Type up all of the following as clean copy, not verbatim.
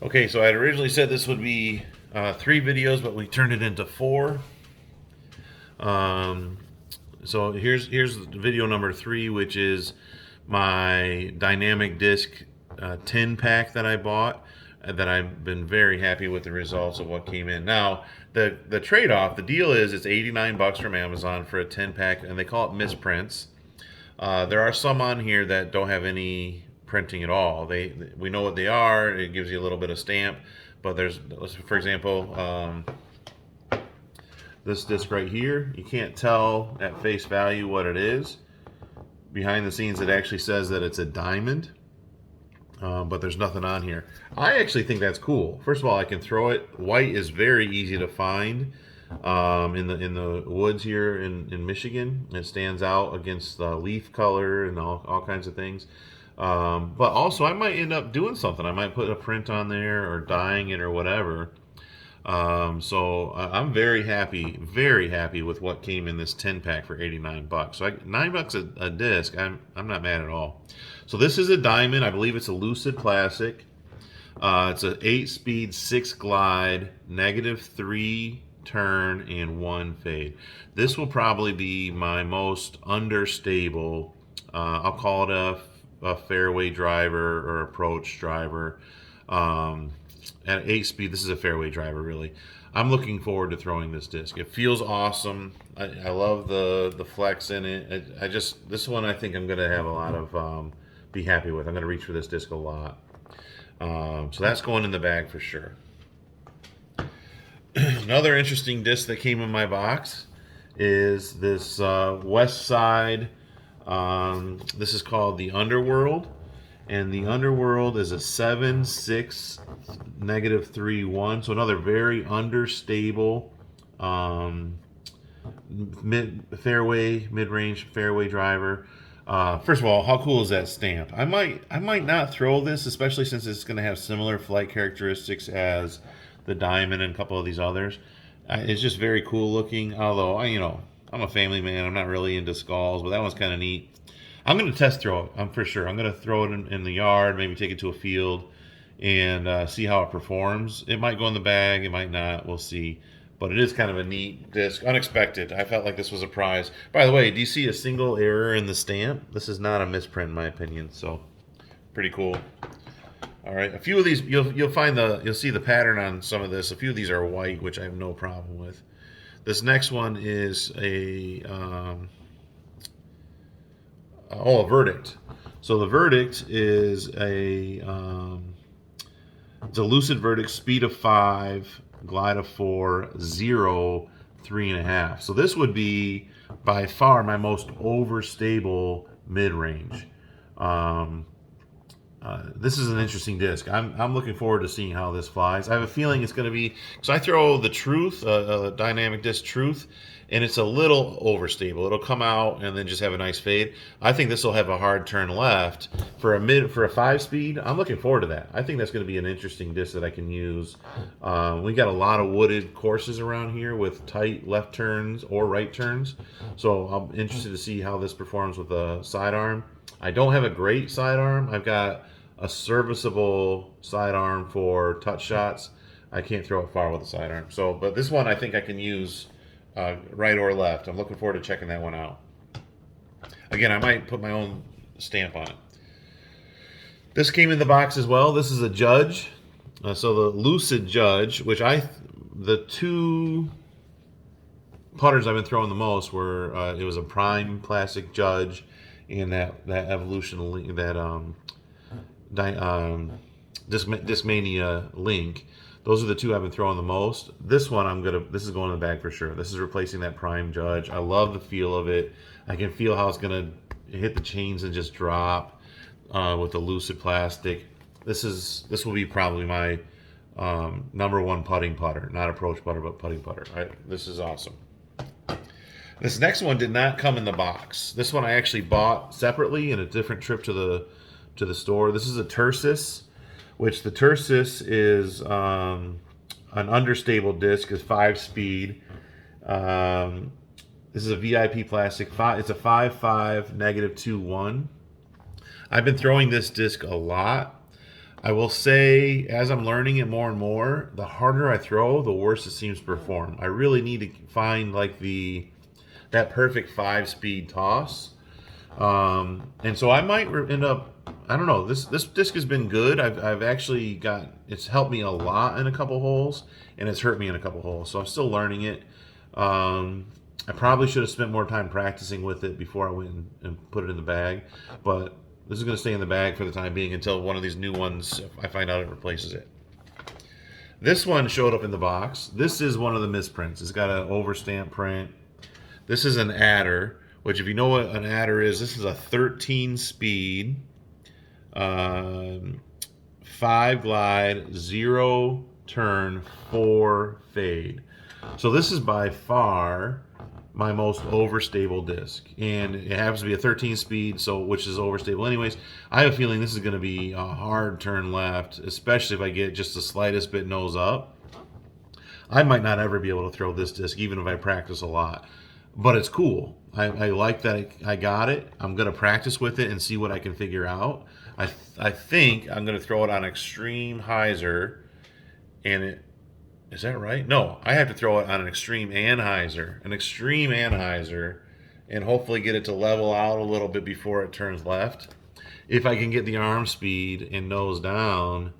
Okay, so I had originally said this would be 3 videos, but we turned it into 4. Um, so here's video number 3, which is my dynamic disc 10 pack that I bought. That I've been very happy with the results of what came in. Now the trade off, the deal is it's $89 from Amazon for a 10 pack, and they call it misprints. There are some on here that don't have any printing at all. We know what they are. It gives you a little bit of stamp, but there's, for example, this disc right here. You can't tell at face value what it is. Behind the scenes, it actually says that it's a diamond, but there's nothing on here. I actually think that's cool. First of all, I can throw it. White is very easy to find in the woods here in Michigan. It stands out against the leaf color and all kinds of things. But also, I might end up doing something. I might put a print on there or dyeing it or whatever. So I'm very happy with what came in this 10 pack for $89. So $9 a disc. I'm not mad at all. So this is a diamond. I believe it's a lucid plastic. It's an 8-speed 6 glide, -3 turn and 1 fade. This will probably be my most understable. I'll call it a fairway driver or approach driver. At 8 speed, this is a fairway driver, really. I'm looking forward to throwing this disc. It feels awesome. I love the flex in it. This one I think I'm gonna have a lot of be happy with. I'm gonna reach for this disc a lot. So that's going in the bag for sure. Another interesting disc that came in my box is this West Side. This is called the Underworld, and the Underworld is a 7-6 -3-1. So another very understable mid-range fairway driver. First of all, how cool is that stamp? I might not throw this, especially since it's going to have similar flight characteristics as the Diamond and a couple of these others. It's just very cool looking. Although I'm a family man, I'm not really into skulls, but that one's kind of neat. I'm going to test throw it. I'm for sure. I'm going to throw it in the yard, maybe take it to a field, and see how it performs. It might go in the bag, it might not. We'll see. But it is kind of a neat disc, unexpected. I felt like this was a prize. By the way, do you see a single error in the stamp? This is not a misprint, in my opinion. So, pretty cool. All right, a few of these you'll see the pattern on some of this. A few of these are white, which I have no problem with. This next one is a verdict. So the verdict is it's a lucid verdict, speed of 5, glide of 4, 0, 3.5. So this would be by far my most overstable mid-range. This is an interesting disc. I'm looking forward to seeing how this flies. I have a feeling it's going to be, because I throw the Truth, dynamic disc Truth, and it's a little overstable. It'll come out and then just have a nice fade. I think this will have a hard turn left for a 5-speed. I'm looking forward to that. I think that's going to be an interesting disc that I can use. We got a lot of wooded courses around here with tight left turns or right turns, so I'm interested to see how this performs with a sidearm. I don't have a great sidearm. I've got a serviceable sidearm for touch shots. I can't throw it far with a sidearm. So, but this one I think I can use right or left. I'm looking forward to checking that one out. Again, I might put my own stamp on it. This came in the box as well. This is a Judge. So the Lucid Judge, which the two putters I've been throwing the most were it was a Prime Plastic Judge and that Evolution Discmania Link. Those are the two I've been throwing the most. This one this is going in the bag for sure. This is replacing that Prime Judge. I love the feel of it. I can feel how it's gonna hit the chains and just drop with the lucid plastic. This will be probably my number one putting putter, not approach putter, but putting putter. This is awesome. This next one did not come in the box. This one I actually bought separately in a different trip to the store. This is a Tersis, which the Tersis is an understable disc, is 5-speed. This is a VIP plastic. It's a 5.5 -2.1. I've been throwing this disc a lot. I will say, as I'm learning it more and more, the harder I throw, the worse it seems to perform. I really need to find like that perfect 5-speed toss. And so I might end up. I don't know. This disc has been good. I've actually got. It's helped me a lot in a couple holes, and it's hurt me in a couple holes. So I'm still learning it. I probably should have spent more time practicing with it before I went and put it in the bag. But this is going to stay in the bag for the time being until one of these new ones, I find out it replaces it. This one showed up in the box. This is one of the misprints. It's got an overstamp print. This is an adder, which if you know what an adder is, this is a 13 speed, 5 glide, 0 turn, 4 fade. So this is by far my most overstable disc, and it happens to be a 13 speed, so which is overstable anyways. I have a feeling this is going to be a hard turn left, especially if I get just the slightest bit nose up. I might not ever be able to throw this disc, even if I practice a lot, but it's cool. I like that I got it. I'm going to practice with it and see what I can figure out. I think I'm going to throw it on extreme hyzer, and it is that right? No, I have to throw it on an extreme anhyzer, and hopefully get it to level out a little bit before it turns left. If I can get the arm speed and nose down,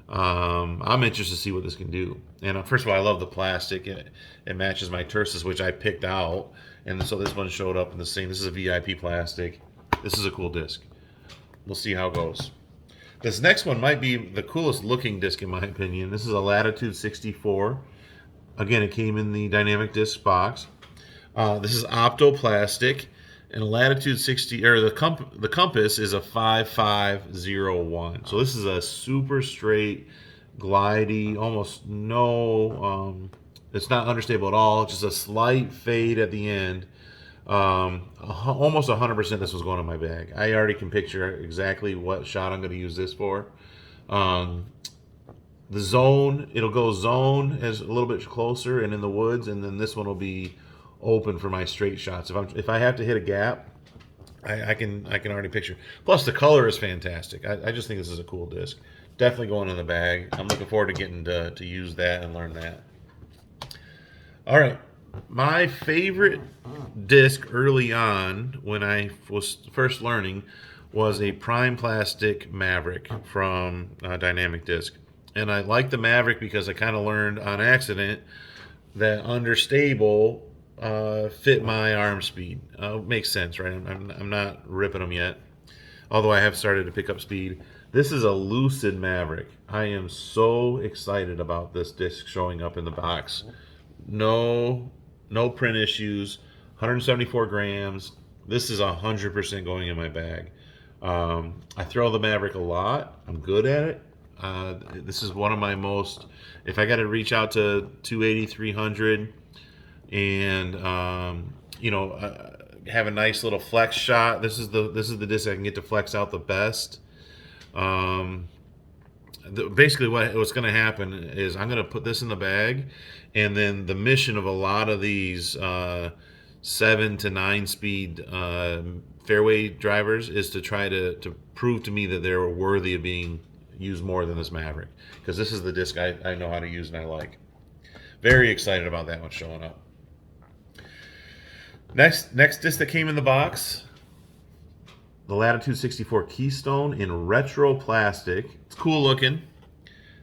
I'm interested to see what this can do. And first of all, I love the plastic. It matches my Tersus, which I picked out, and so this one showed up in the same. This is a VIP plastic. This is a cool disc. We'll see how it goes. This next one might be the coolest looking disc in my opinion. This is a Latitude 64. Again, it came in the dynamic disc box. This is optoplastic, and a Latitude 60, or the compass is a 5501. So this is a super straight, glidey, almost no. It's not understable at all. Just a slight fade at the end. Almost 100% this was going in my bag. I already can picture exactly what shot I'm going to use this for. The zone, it'll go zone as a little bit closer and in the woods, and then this one will be open for my straight shots. If I have to hit a gap, I can already picture. Plus the color is fantastic. I just think this is a cool disc. Definitely going in the bag. I'm looking forward to getting to use that and learn that. All right. My favorite disc early on when I was first learning was a Prime Plastic Maverick from Dynamic Disc. And I like the Maverick because I kind of learned on accident that understable fit my arm speed. Makes sense, right? I'm not ripping them yet, although I have started to pick up speed. This is a Lucid Maverick. I am so excited about this disc showing up in the box. No print issues, 174 grams. This is 100% going in my bag. I throw the Maverick a lot. I'm good at it. This is one of my most, if I got to reach out to 280, 300 and, have a nice little flex shot. This is the disc I can get to flex out the best. Basically what's going to happen is I'm going to put this in the bag, and then the mission of a lot of these 7 to 9 speed fairway drivers is to try to prove to me that they're worthy of being used more than this Maverick, because this is the disc I know how to use and I like. Very excited about that one showing up. Next disc that came in the box, the Latitude 64 Keystone in retro plastic. It's cool looking.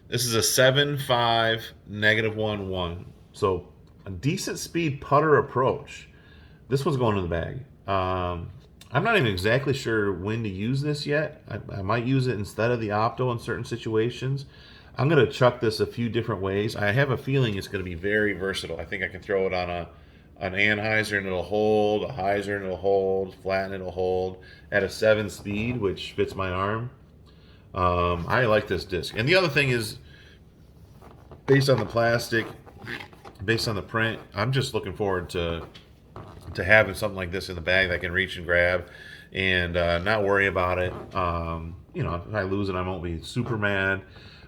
This is a 7.5 -1.1. So a decent speed putter approach. This one's going in the bag. I'm not even exactly sure when to use this yet. I might use it instead of the Opto in certain situations. I'm going to chuck this a few different ways. I have a feeling it's going to be very versatile. I think I can throw it on an anhyzer and it'll hold, a hyzer and it'll hold, flat and it'll hold at a 7 speed, which fits my arm. I like this disc. And the other thing is, based on the plastic, based on the print, I'm just looking forward to having something like this in the bag that I can reach and grab and not worry about it. If I lose it, I won't be super mad.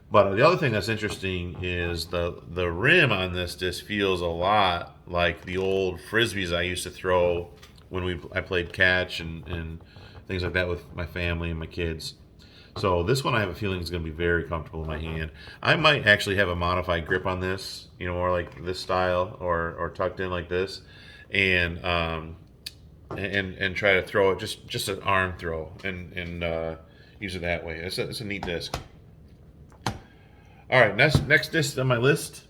But the other thing that's interesting is the rim on this disc feels a lot like the old Frisbees I used to throw when I played catch and things like that with my family and my kids. So this one I have a feeling is going to be very comfortable in my hand. I might actually have a modified grip on this, you know, more like this style or tucked in like this, and and try to throw it just an arm throw and use it that way. It's a neat disc. All right, next disc on my list,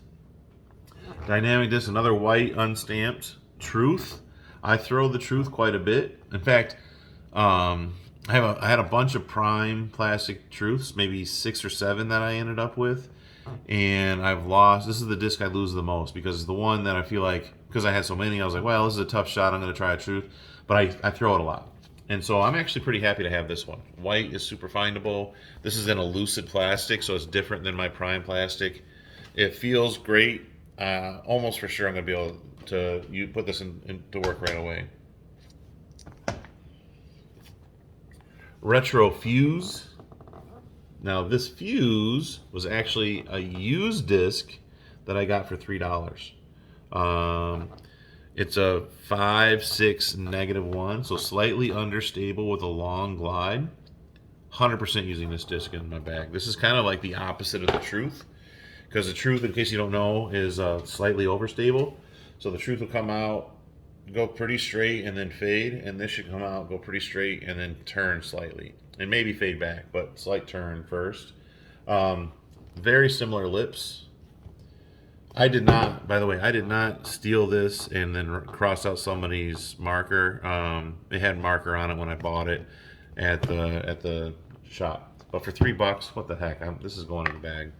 dynamic disc, another white unstamped Truth. I throw the Truth quite a bit. In fact, I had a bunch of prime plastic Truths, maybe 6 or 7 that I ended up with, and I've lost. This is the disc I lose the most because it's the one that I feel like, because I had so many, I was like, well, this is a tough shot. I'm going to try a Truth, but I throw it a lot. And so I'm actually pretty happy to have this one. White is super findable. This is in a lucid plastic, so it's different than my prime plastic. It feels great. Almost for sure I'm going to be able to put this into work right away. Retro Fuse. Now this fuse was actually a used disc that I got for $3. It's a 5/6 -1, so slightly understable with a long glide. 100% using this disc in my bag. This is kind of like the opposite of the Truth, because the Truth, in case you don't know, is slightly overstable. So the Truth will come out, go pretty straight, and then fade, and this should come out, go pretty straight, and then turn slightly, and maybe fade back, but slight turn first. Very similar lips. I did not, by the way, I did not steal this and then cross out somebody's marker. It had marker on it when I bought it at the shop. But for $3, what the heck? This is going in the bag.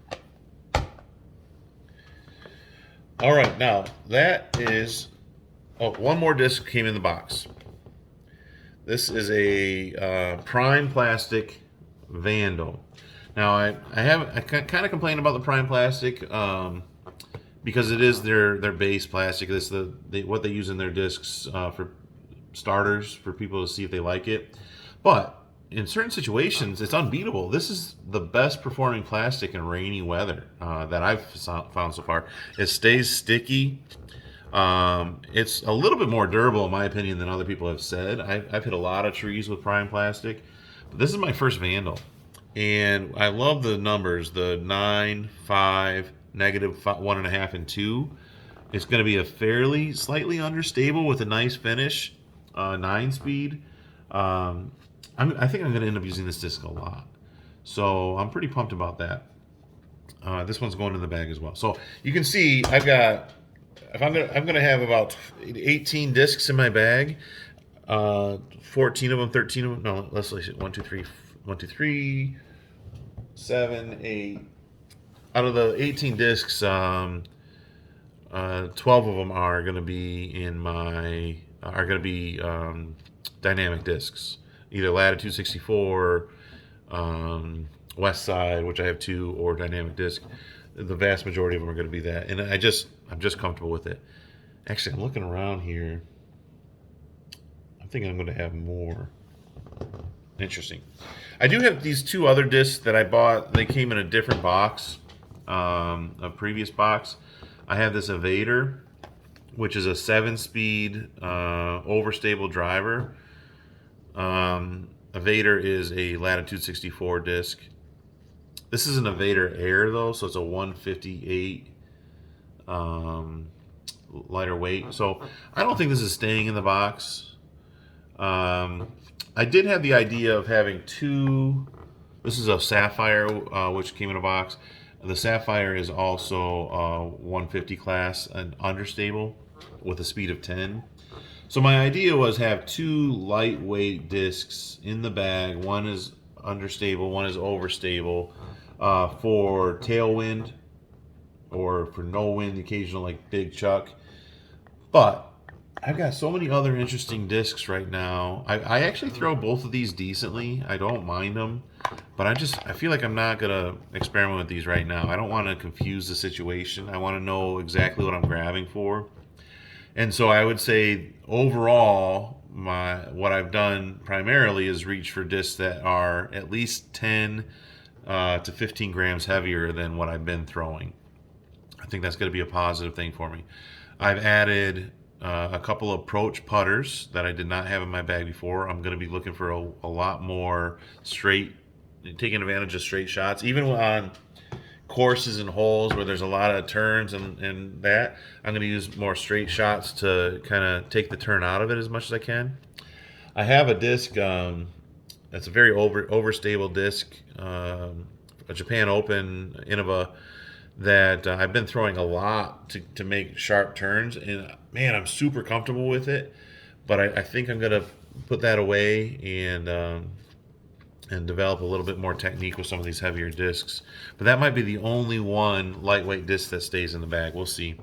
All right, now that is. Oh, one more disc came in the box. This is a prime plastic Vandal. Now I kind of complain about the prime plastic. Because it is their base plastic. This is what they use in their discs for starters, for people to see if they like it. But in certain situations, it's unbeatable. This is the best performing plastic in rainy weather that I've found so far. It stays sticky. It's a little bit more durable, in my opinion, than other people have said. I've hit a lot of trees with prime plastic, but this is my first Vandal. And I love the numbers, the 9, 5, -1.5, and 2. It's going to be a fairly slightly understable with a nice finish, 9-speed. I think I'm going to end up using this disc a lot, so I'm pretty pumped about that. This one's going in the bag as well. So you can see I've got. If I'm gonna have about 18 discs in my bag, 14 of them, 13 of them. No, let's see. 1, 2, 3, 7, 8. Out of the 18 discs, 12 of them are going to be dynamic discs, either Latitude 64, West Side, which I have 2, or dynamic disc. The vast majority of them are going to be that, and I'm just comfortable with it. Actually, I'm looking around here. I'm thinking I'm going to have more. Interesting. I do have these 2 other discs that I bought. They came in a different box, a previous box. I have this Evader, which is a 7-speed overstable driver. Evader is a Latitude 64 disc. This is an Evader Air, though, so it's a 158 lighter weight. So I don't think this is staying in the box. I did have the idea of having 2. This is a Sapphire, which came in a box. The Sapphire is also 150 class and understable with a speed of 10. So my idea was have 2 lightweight discs in the bag. One is understable, one is overstable. For tailwind or for no wind, the occasional like big chuck. But I've got so many other interesting discs right now. I actually throw both of these decently. I don't mind them, but I feel like I'm not gonna experiment with these right now. I don't want to confuse the situation. I want to know exactly what I'm grabbing for. And so I would say overall, what I've done primarily is reach for discs that are at least 10 to 15 grams heavier than what I've been throwing. I think that's going to be a positive thing for me. I've added a couple of approach putters that I did not have in my bag before. I'm going to be looking for a lot more straight taking advantage of straight shots, even on courses and holes where there's a lot of turns and that. I'm going to use more straight shots to kind of take the turn out of it as much as I can. I have a disc that's a very overstable disc, a Japan Open Innova that I've been throwing a lot to make sharp turns, and man, I'm super comfortable with it. But I think I'm gonna put that away and develop a little bit more technique with some of these heavier discs. But that might be the only one lightweight disc that stays in the bag. We'll see.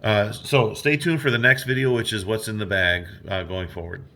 So stay tuned for the next video, which is what's in the bag going forward.